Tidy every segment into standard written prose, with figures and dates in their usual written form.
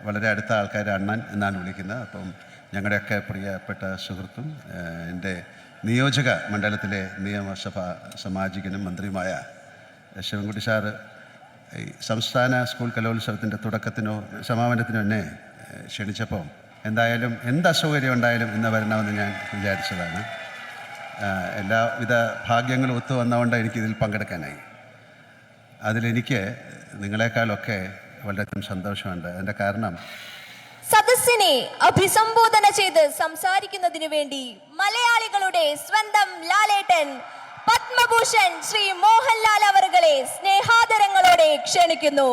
വളരെ അടുത്ത ആൾക്കാർ അണ്ണൻ എന്നാണ് വിളിക്കുന്നത്. അപ്പം ഞങ്ങളുടെയൊക്കെ പ്രിയപ്പെട്ട സുഹൃത്തും എൻ്റെ നിയോജക മണ്ഡലത്തിലെ നിയമസഭാ സാമാജികനും മന്ത്രിയുമായ ശിവൻകുട്ടി സാറ് ഈ സംസ്ഥാന സ്കൂൾ കലോത്സവത്തിൻ്റെ തുടക്കത്തിനോ സമാപനത്തിനോ എന്നെ ക്ഷണിച്ചപ്പോൾ എന്തായാലും എന്ത് അസൗകര്യം ഉണ്ടായാലും ഇന്ന് വരണമെന്ന് ഞാൻ വിചാരിച്ചതാണ്. എല്ലാവിധ ഭാഗ്യങ്ങളും ഒത്തു വന്നതുകൊണ്ട് എനിക്കിതിൽ പങ്കെടുക്കാനായി. അതിലെനിക്ക് നിങ്ങളെക്കാളൊക്കെ വളരെയധികം സന്തോഷമുണ്ട്. അതിൻ്റെ കാരണം സദസ്സിനെ അഭിസംബോധന ചെയ്ത് സംസാരിക്കുന്നതിനു വേണ്ടി മലയാളികളുടെ സ്വന്തം ലാലേട്ടൻ പത്മഭൂഷൺ ശ്രീ മോഹൻലാൽ അവറുകളെ സ്നേഹാദരങ്ങളോടെ ക്ഷണിക്കുന്നു.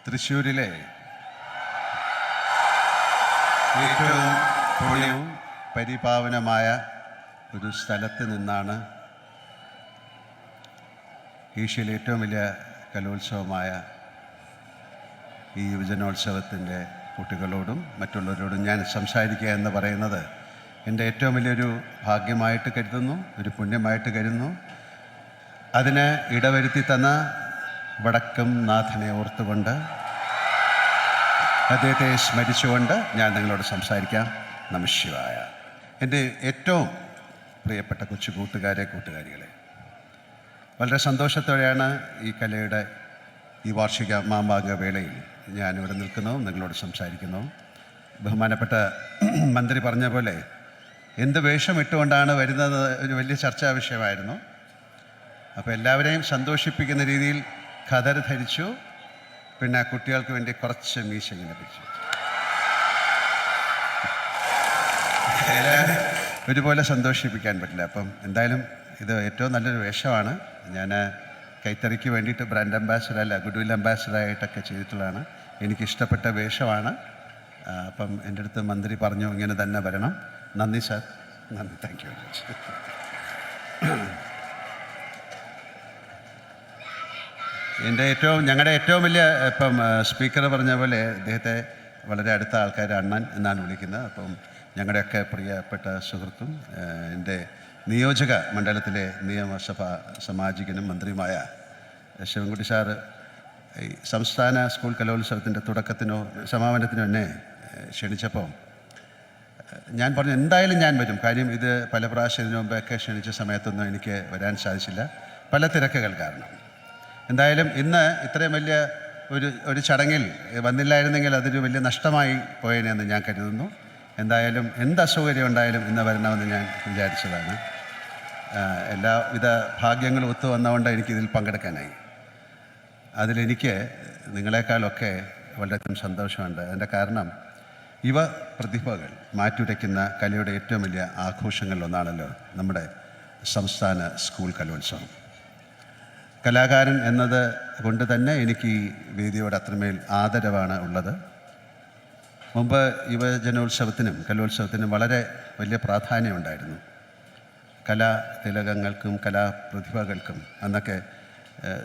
തൃശ്ശൂരിലെ ഏറ്റവും പുണ്യവും പരിപാവനമായ ഒരു സ്ഥലത്ത് നിന്നാണ് ഏഷ്യയിലെ ഏറ്റവും വലിയ കലോത്സവമായ ഈ യുവജനോത്സവത്തിൻ്റെ കുട്ടികളോടും മറ്റുള്ളവരോടും ഞാൻ സംസാരിക്കുക എന്ന് പറയുന്നത് എൻ്റെ ഏറ്റവും വലിയൊരു ഭാഗ്യമായിട്ട് കരുതുന്നു, ഒരു പുണ്യമായിട്ട് കരുതുന്നു. അതിന് ഇടവരുത്തി തന്ന വടക്കം നാഥനെ ഓർത്തുകൊണ്ട് അദ്ദേഹത്തെ സ്മരിച്ചുകൊണ്ട് ഞാൻ നിങ്ങളോട് സംസാരിക്കാം. നമഃശിവായ. എൻ്റെ ഏറ്റവും പ്രിയപ്പെട്ട കൊച്ചു കൂട്ടുകാരികളെ, വളരെ സന്തോഷത്തോടെയാണ് ഈ കലയുടെ ഈ വാർഷിക മാമാങ്ക വേളയിൽ ഞാനിവിടെ നിൽക്കുന്നു, നിങ്ങളോട് സംസാരിക്കുന്നു. ബഹുമാനപ്പെട്ട മന്ത്രി പറഞ്ഞ പോലെ എന്ത് വേഷം ഇട്ടുകൊണ്ടാണ് വരുന്നത് ഒരു വലിയ ചർച്ചാ വിഷയമായിരുന്നു. അപ്പോൾ എല്ലാവരെയും സന്തോഷിപ്പിക്കുന്ന രീതിയിൽ ഖദർ ധരിച്ചു, പിന്നെ കുട്ടികൾക്ക് വേണ്ടി കുറച്ച് മീശ ഇങ്ങനെ പിടിച്ചു. ഒരുപോലെ സന്തോഷിപ്പിക്കാൻ പറ്റില്ല. അപ്പം എന്തായാലും ഇത് ഏറ്റവും നല്ലൊരു വേഷമാണ്. ഞാൻ കൈത്തറിക്ക് വേണ്ടിയിട്ട് ബ്രാൻഡ് അംബാസിഡർ അല്ല, ഗുഡ്വിൽ അംബാസിഡറായിട്ടൊക്കെ ചെയ്തിട്ടുള്ളതാണ്. എനിക്കിഷ്ടപ്പെട്ട വേഷമാണ്. അപ്പം എൻ്റെ അടുത്ത് മന്ത്രി പറഞ്ഞു ഇങ്ങനെ തന്നെ വരണം. നന്ദി സാർ, നന്ദി, താങ്ക് യു വെരി മച്ച്. ഞങ്ങളുടെ ഏറ്റവും വലിയ ഇപ്പം സ്പീക്കർ പറഞ്ഞ പോലെ അദ്ദേഹത്തെ വളരെ അടുത്ത ആൾക്കാർ അണ്ണൻ എന്നാണ് വിളിക്കുന്നത്. അപ്പം ഞങ്ങളുടെയൊക്കെ പ്രിയപ്പെട്ട സുഹൃത്തും എൻ്റെ നിയോജക മണ്ഡലത്തിലെ നിയമസഭാ സാമാജികനും മന്ത്രിയുമായ ശിവൻകുട്ടി സാറ് ഈ സംസ്ഥാന സ്കൂൾ കലോത്സവത്തിൻ്റെ തുടക്കത്തിനോ സമാപനത്തിനോ എന്നെ ക്ഷണിച്ചപ്പോൾ ഞാൻ പറഞ്ഞു എന്തായാലും ഞാൻ വരും. കാര്യം ഇത് പല പ്രാവശ്യം ഇതിനു മുമ്പൊക്കെ ക്ഷണിച്ച സമയത്തൊന്നും എനിക്ക് വരാൻ സാധിച്ചില്ല, പല തിരക്കുകൾ കാരണം. എന്തായാലും ഇന്ന് ഇത്രയും വലിയ ഒരു ചടങ്ങിൽ വന്നില്ലായിരുന്നെങ്കിൽ അതൊരു വലിയ നഷ്ടമായി പോയേനെന്ന് ഞാൻ കരുതുന്നു. എന്തായാലും എന്ത് അസൗകര്യം ഉണ്ടായാലും ഇന്ന് വരണമെന്ന് ഞാൻ വിചാരിച്ചതാണ്. എല്ലാവിധ ഭാഗ്യങ്ങളും ഒത്തു വന്നതുകൊണ്ട് എനിക്കിതിൽ പങ്കെടുക്കാനായി. അതിലെനിക്ക് നിങ്ങളെക്കാളൊക്കെ വളരെയധികം സന്തോഷമുണ്ട്. അതിൻ്റെ കാരണം യുവ പ്രതിഭകൾ മാറ്റുരയ്ക്കുന്ന കലയുടെ ഏറ്റവും വലിയ ആഘോഷങ്ങളിലൊന്നാണല്ലോ നമ്മുടെ സംസ്ഥാന സ്കൂൾ കലോത്സവം. കലാകാരൻ എന്നത് കൊണ്ട് തന്നെ എനിക്ക് ഈ വേദിയോട് അത്രമേൽ ആദരവാണ് ഉള്ളത്. മുമ്പ് യുവജനോത്സവത്തിനും കലോത്സവത്തിനും വളരെ വലിയ പ്രാധാന്യമുണ്ടായിരുന്നു. കലാതിലകങ്ങൾക്കും കലാപ്രതിഭകൾക്കും അന്നൊക്കെ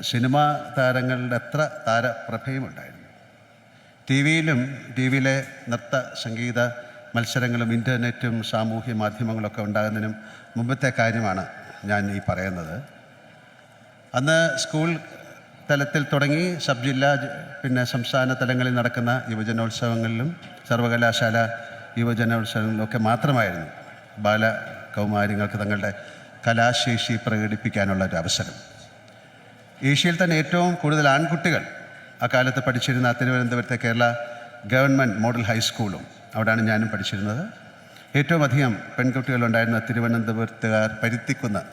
സിനിമാ താരങ്ങളുടെ അത്ര താരപ്രഭയും ഉണ്ടായിരുന്നു. ടിവിയിലെ നൃത്ത സംഗീത മത്സരങ്ങളും ഇൻ്റർനെറ്റും സാമൂഹ്യ മാധ്യമങ്ങളൊക്കെ ഉണ്ടാകുന്നതിനും മുമ്പത്തെ കാര്യമാണ് ഞാൻ ഈ പറയുന്നത്. അന്ന് സ്കൂൾ തലത്തിൽ തുടങ്ങി സബ് ജില്ലാ പിന്നെ സംസ്ഥാന തലങ്ങളിൽ നടക്കുന്ന യുവജനോത്സവങ്ങളിലും സർവകലാശാല യുവജനോത്സവങ്ങളിലൊക്കെ മാത്രമായിരുന്നു ബാലകൗമാരികൾക്ക് തങ്ങളുടെ കലാശേഷി പ്രകടിപ്പിക്കാനുള്ള ഒരു അവസരം. ഏഷ്യയിൽ തന്നെ ഏറ്റവും കൂടുതൽ ആൺകുട്ടികൾ അക്കാലത്ത് പഠിച്ചിരുന്ന തിരുവനന്തപുരത്തെ കേരള ഗവൺമെൻറ് മോഡൽ ഹൈസ്കൂളും അവിടെയാണ് ഞാനും പഠിച്ചിരുന്നത്. ഏറ്റവും അധികം പെൺകുട്ടികളുണ്ടായിരുന്ന തിരുവനന്തപുരത്തുകാർ പരുത്തിക്കുന്ന്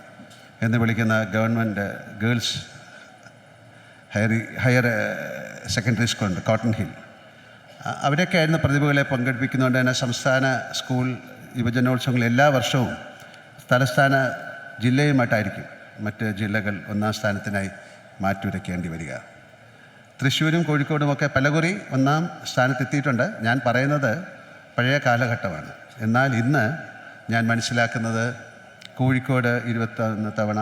എന്ന് വിളിക്കുന്ന ഗവൺമെൻറ് ഗേൾസ് ഹയർ സെക്കൻഡറി സ്കൂളുണ്ട്, കോട്ടൺ ഹിൽ. അവരൊക്കെ ആയിരുന്നു പ്രതിഭകളെ പങ്കെടുപ്പിക്കുന്നതുകൊണ്ട് തന്നെ സംസ്ഥാന സ്കൂൾ യുവജനോത്സവങ്ങൾ എല്ലാ വർഷവും തലസ്ഥാന ജില്ലയുമായിട്ടായിരിക്കും മറ്റ് ജില്ലകൾ ഒന്നാം സ്ഥാനത്തിനായി മാറ്റുരയ്ക്കേണ്ടി വരിക. തൃശ്ശൂരും കോഴിക്കോടുമൊക്കെ പലകുറി ഒന്നാം സ്ഥാനത്തെത്തിയിട്ടുണ്ട്. ഞാൻ പറയുന്നത് പഴയ കാലഘട്ടമാണ്. എന്നാൽ ഇന്ന് ഞാൻ മനസ്സിലാക്കുന്നത് കോഴിക്കോട് 21 തവണ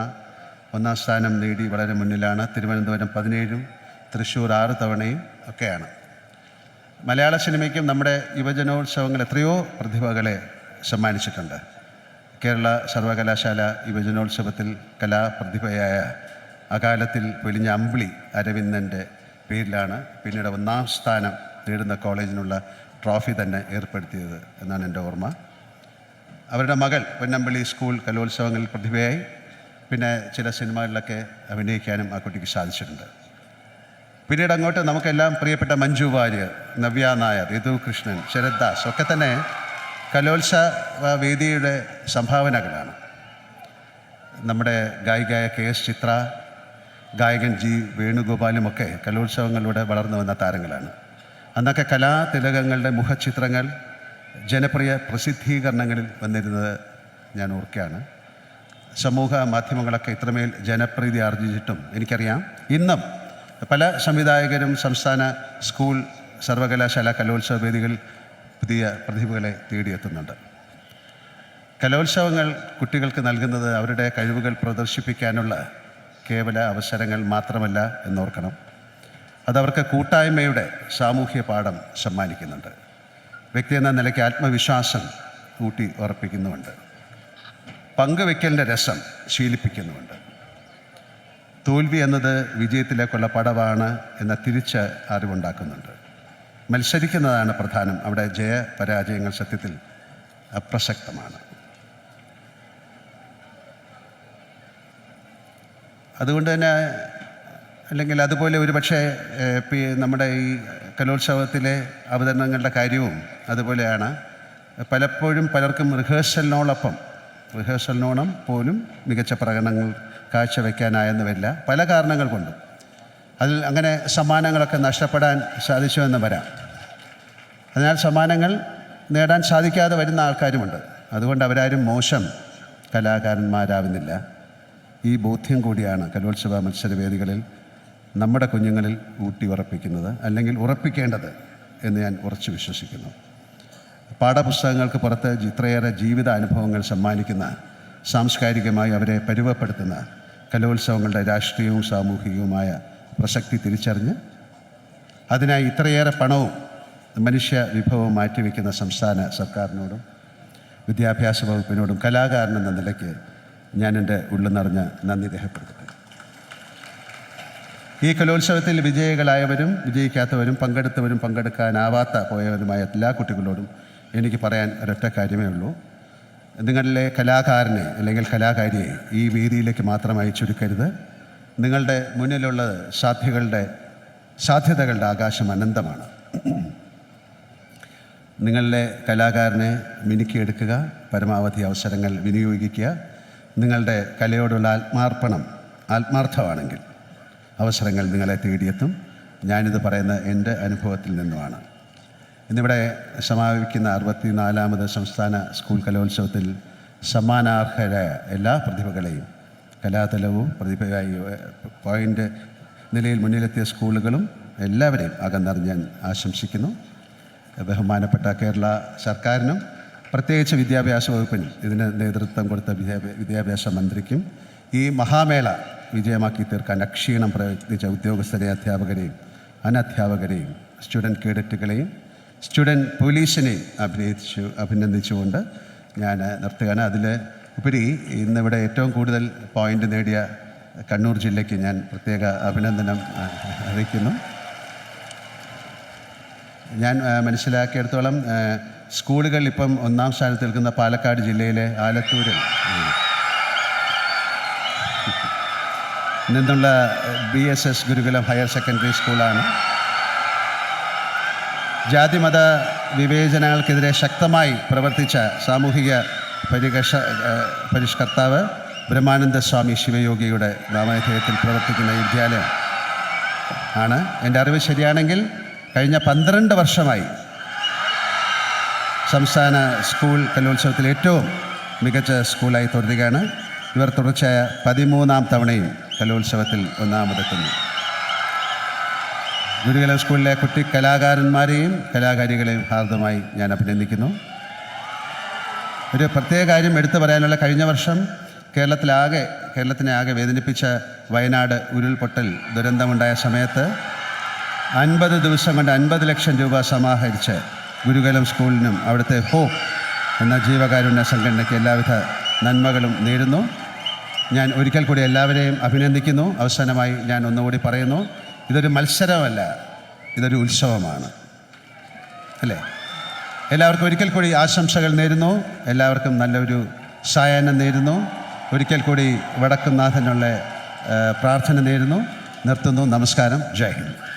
ഒന്നാം സ്ഥാനം നേടി വളരെ മുന്നിലാണ്. തിരുവനന്തപുരം 17, തൃശ്ശൂർ 6 തവണയും ഒക്കെയാണ്. മലയാള സിനിമയ്ക്കും നമ്മുടെ യുവജനോത്സവങ്ങൾ എത്രയോ പ്രതിഭകളെ സമ്മാനിച്ചിട്ടുണ്ട്. കേരള സർവകലാശാല യുവജനോത്സവത്തിൽ കലാപ്രതിഭയായ അകാലത്തിൽ പൊലിഞ്ഞ അമ്പിളി അരവിന്ദൻ്റെ പേരിലാണ് പിന്നീട് 1ാം സ്ഥാനം നേടുന്ന കോളേജിനുള്ള ട്രോഫി തന്നെ ഏർപ്പെടുത്തിയത് എന്നാണ് എൻ്റെ ഓർമ്മ. അവരുടെ മകൾ പൊന്നമ്പള്ളി സ്കൂൾ കലോത്സവങ്ങളിൽ പ്രതിഭയായി. പിന്നെ ചില സിനിമകളിലൊക്കെ അഭിനയിക്കാനും ആ കുട്ടിക്ക് സാധിച്ചിട്ടുണ്ട്. പിന്നീട് അങ്ങോട്ട് നമുക്കെല്ലാം പ്രിയപ്പെട്ട മഞ്ജു വാര്യർ, നവ്യ നായർ, യദു കൃഷ്ണൻ, ശരത് ദാസ് ഒക്കെ തന്നെ കലോത്സവ വേദിയുടെ സംഭാവനകളാണ്. നമ്മുടെ ഗായികയായ KS ചിത്ര, ഗായകൻ G വേണുഗോപാലുമൊക്കെ കലോത്സവങ്ങളിലൂടെ വളർന്നു വന്ന താരങ്ങളാണ്. അന്നൊക്കെ കലാതിലകങ്ങളുടെ മുഖചിത്രങ്ങൾ ജനപ്രിയ പ്രസിദ്ധീകരണങ്ങളിൽ വന്നിരുന്നത് ഞാൻ ഓർക്കുകയാണ്. സമൂഹ മാധ്യമങ്ങളൊക്കെ ഇത്രമേൽ ജനപ്രീതി ആർജിച്ചിട്ടും എനിക്കറിയാം ഇന്നും പല സംവിധായകരും സംസ്ഥാന സ്കൂൾ സർവകലാശാല കലോത്സവ വേദികൾ പുതിയ പ്രതിഭകളെ തേടിയെത്തുന്നുണ്ട്. കലോത്സവങ്ങൾ കുട്ടികൾക്ക് നൽകുന്നത് അവരുടെ കഴിവുകൾ പ്രദർശിപ്പിക്കാനുള്ള കേവല അവസരങ്ങൾ മാത്രമല്ല എന്നോർക്കണം. അതവർക്ക് കൂട്ടായ്മയുടെ സാമൂഹ്യ പാഠം സമ്മാനിക്കുന്നുണ്ട്. വ്യക്തി എന്ന നിലയ്ക്ക് ആത്മവിശ്വാസം ഊട്ടി ഉറപ്പിക്കുന്നുമുണ്ട്. പങ്കുവെക്കലിൻ്റെ രസം ശീലിപ്പിക്കുന്നുമുണ്ട്. തോൽവി എന്നത് വിജയത്തിലേക്കുള്ള പടവാണ് എന്ന തിരിച്ച് അറിവുണ്ടാക്കുന്നുണ്ട്. മത്സരിക്കുന്നതാണ് പ്രധാനം. അവിടെ ജയപരാജയങ്ങൾ സത്യത്തിൽ അപ്രസക്തമാണ്. അതുകൊണ്ട് തന്നെ അല്ലെങ്കിൽ അതുപോലെ ഒരുപക്ഷെ നമ്മുടെ ഈ കലോത്സവത്തിലെ അവതരണങ്ങളുടെ കാര്യവും അതുപോലെയാണ്. പലപ്പോഴും പലർക്കും റിഹേഴ്സലിനോളം പോലും മികച്ച പ്രകടനങ്ങൾ കാഴ്ചവെക്കാനായെന്ന് വരില്ല, പല കാരണങ്ങൾ കൊണ്ടും. അതിൽ അങ്ങനെ സമ്മാനങ്ങളൊക്കെ നഷ്ടപ്പെടാൻ സാധിച്ചുവെന്ന് വരാം. അതിനാൽ സമ്മാനങ്ങൾ നേടാൻ സാധിക്കാതെ വരുന്ന ആൾക്കാരുമുണ്ട്. അതുകൊണ്ട് അവരാരും മോശം കലാകാരന്മാരാവുന്നില്ല. ഈ ബോധ്യം കൂടിയാണ് കലോത്സവ മത്സരവേദികളിൽ നമ്മുടെ കുഞ്ഞുങ്ങളിൽ ഊട്ടി ഉറപ്പിക്കുന്നത്, അല്ലെങ്കിൽ ഉറപ്പിക്കേണ്ടത് എന്ന് ഞാൻ ഉറച്ചു വിശ്വസിക്കുന്നു. പാഠപുസ്തകങ്ങൾക്ക് പുറത്ത് ഇത്രയേറെ ജീവിത അനുഭവങ്ങൾ സമ്മാനിക്കുന്ന, സാംസ്കാരികമായി അവരെ പരുവപ്പെടുത്തുന്ന കലോത്സവങ്ങളുടെ രാഷ്ട്രീയവും സാമൂഹികവുമായ പ്രസക്തി തിരിച്ചറിഞ്ഞ് അതിനായി ഇത്രയേറെ പണവും മനുഷ്യ വിഭവവും മാറ്റിവെക്കുന്ന സംസ്ഥാന സർക്കാരിനോടും വിദ്യാഭ്യാസ വകുപ്പിനോടും കലാകാരൻ എന്ന നിലയ്ക്ക് ഞാൻ എൻ്റെ ഉള്ളു നിറഞ്ഞ നന്ദി രേഖപ്പെടുത്തുന്നു. ഈ കലോത്സവത്തിൽ വിജയികളായവരും വിജയിക്കാത്തവരും പങ്കെടുത്തവരും പങ്കെടുക്കാനാവാത്ത പോയവരുമായ എല്ലാ കുട്ടികളോടും എനിക്ക് പറയാൻ ഒരൊറ്റ കാര്യമേ ഉള്ളൂ. നിങ്ങളിലെ കലാകാരനെ അല്ലെങ്കിൽ കലാകാരിയെ ഈ വേദിയിലേക്ക് മാത്രമായി ചുരുക്കരുത്. നിങ്ങളുടെ മുന്നിലുള്ളത് സാധ്യതകളുടെ ആകാശം അനന്തമാണ്. നിങ്ങളിലെ കലാകാരനെ മിനുക്കിയെടുക്കുക, പരമാവധി അവസരങ്ങൾ വിനിയോഗിക്കുക. നിങ്ങളുടെ കലയോടുള്ള ആത്മാർത്ഥമാണെങ്കിൽ അവസരങ്ങൾ നിങ്ങളെ തേടിയെത്തും. ഞാനിത് പറയുന്ന എൻ്റെ അനുഭവത്തിൽ നിന്നുമാണ്. ഇന്നിവിടെ സമാപിക്കുന്ന 64ാമത് സംസ്ഥാന സ്കൂൾ കലോത്സവത്തിൽ സമ്മാനാർഹരായ എല്ലാ പ്രതിഭകളെയും കലാതലവും പ്രതിഭയായി പോയിൻ്റ് നിലയിൽ മുന്നിലെത്തിയ സ്കൂളുകളും എല്ലാവരെയും അകന്നറിഞ്ഞ് ഞാൻ ആശംസിക്കുന്നു. ബഹുമാനപ്പെട്ട കേരള സർക്കാരിനും പ്രത്യേകിച്ച് വിദ്യാഭ്യാസ വകുപ്പിനും ഇതിന് നേതൃത്വം കൊടുത്ത വിദ്യാഭ്യാസ മന്ത്രിക്കും ഈ മഹാമേള വിജയമാക്കി തീർക്കാൻ അക്ഷീണം പ്രയത്നിച്ച ഉദ്യോഗസ്ഥരെയും അധ്യാപകരെയും അനധ്യാപകരെയും സ്റ്റുഡൻറ്റ് കേഡറ്റുകളെയും സ്റ്റുഡൻറ്റ് പോലീസിനെയും അഭിനന്ദിച്ചുകൊണ്ട് ഞാൻ നിർത്തുകയാണ്. അതിൽ ഉപരി ഇന്നിവിടെ ഏറ്റവും കൂടുതൽ പോയിൻ്റ് നേടിയ കണ്ണൂർ ജില്ലയ്ക്ക് ഞാൻ പ്രത്യേക അഭിനന്ദനം അറിയിക്കുന്നു. ഞാൻ മനസ്സിലാക്കിയെടുത്തോളം സ്കൂളുകൾ ഇപ്പം 1ാം സ്ഥാനത്ത് നിൽക്കുന്ന പാലക്കാട് ജില്ലയിലെ ആലത്തൂരിൽ നിന്നുള്ള BSS ഗുരുകുലം ഹയർ സെക്കൻഡറി സ്കൂളാണ്. ജാതിമത വിവേചനങ്ങൾക്കെതിരെ ശക്തമായി പ്രവർത്തിച്ച സാമൂഹിക പരിഷ്കർത്താവ് ബ്രഹ്മാനന്ദ സ്വാമി ശിവയോഗിയുടെ നാമധേയത്തിൽ പ്രവർത്തിക്കുന്ന വിദ്യാലയം ആണ്. എൻ്റെ അറിവ് ശരിയാണെങ്കിൽ കഴിഞ്ഞ 12 വർഷമായി സംസ്ഥാന സ്കൂൾ കലോത്സവത്തിൽ ഏറ്റവും മികച്ച സ്കൂളായി തുടരുകയാണ്. ഇവർ തുടർച്ചയായ 13ാം തവണയും കലോത്സവത്തിൽ ഒന്നാമതെത്തുന്നു. ഗുരുകുലം സ്കൂളിലെ കുട്ടി കലാകാരന്മാരെയും കലാകാരികളെയും ഹാർദമായി ഞാൻ അഭിനന്ദിക്കുന്നു. ഒരു പ്രത്യേക കാര്യം എടുത്തു പറയാനുള്ള, കഴിഞ്ഞ വർഷം കേരളത്തിനെ ആകെ വേദനിപ്പിച്ച വയനാട് ഉരുൾപൊട്ടൽ ദുരന്തമുണ്ടായ സമയത്ത് 50 ദിവസം കൊണ്ട് 50 ലക്ഷം രൂപ സമാഹരിച്ച് ഗുരുകുലം സ്കൂളിനും അവിടുത്തെ ഹോപ്പ് എന്ന ജീവകാരുണ്യ സംഘടനയ്ക്ക് എല്ലാവിധ നന്മകളും നേരുന്നു. ഞാൻ ഒരിക്കൽ കൂടി എല്ലാവരെയും അഭിനന്ദിക്കുന്നു. അവസാനമായി ഞാൻ ഒന്നുകൂടി പറയുന്നു, ഇതൊരു മത്സരമല്ല, ഇതൊരു ഉത്സവമാണ്, അല്ലേ? എല്ലാവർക്കും ഒരിക്കൽ കൂടി ആശംസകൾ നേരുന്നു. എല്ലാവർക്കും നല്ലൊരു സായാഹ്നം നേരുന്നു. ഒരിക്കൽ കൂടി വടക്കുംനാഥനുള്ള പ്രാർത്ഥന നേരുന്നു. നിർത്തുന്നു. നമസ്കാരം. ജയ് ഹിന്ദ്.